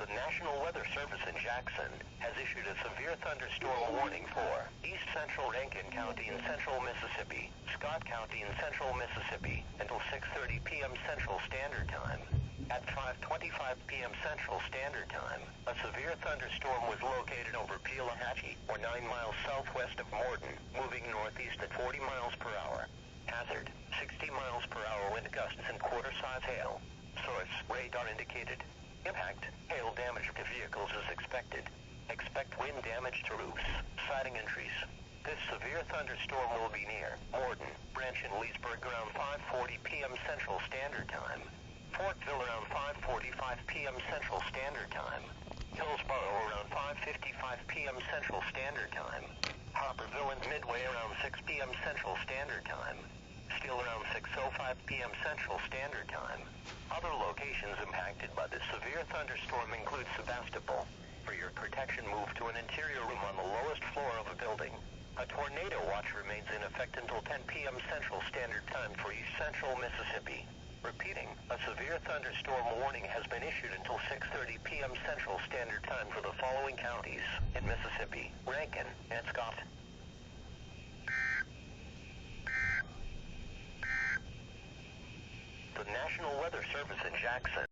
The National Weather Service in Jackson has issued a severe thunderstorm warning for East Central Rankin County in central Mississippi, Scott County in central Mississippi, until 6:30 p.m. Central Standard Time. At 5:25 p.m. Central Standard Time, a severe thunderstorm was located over Pelahatchie, or 9 miles southwest of Morton, moving northeast at 40 miles per hour. Hazard, 60 miles per hour wind gusts and quarter-size hail. Source, radar indicated. Impact, hail damage to vehicles is expected. Expect wind damage to roofs, siding and trees. This severe thunderstorm will be near Morton, Branch and Leesburg around 5:40 p.m. Central Standard Time. Fortville around 5:45 p.m. Central Standard Time. Hillsborough around 5:55 p.m. Central Standard Time. Harperville and Midway around 6 p.m. Central Standard Time. Steele around 6:05 p.m. Central Standard Time. Other locations impacted by this severe thunderstorm include Sebastopol. For your protection, move to an interior room on the lowest floor of a building. A tornado watch remains in effect until 10 p.m. Central Standard Time for East Central Mississippi. Repeating, a severe thunderstorm warning has been issued until 6:30 p.m. Central Standard Time for the following counties in Mississippi: Rankin and Scott. The National Weather Service in Jackson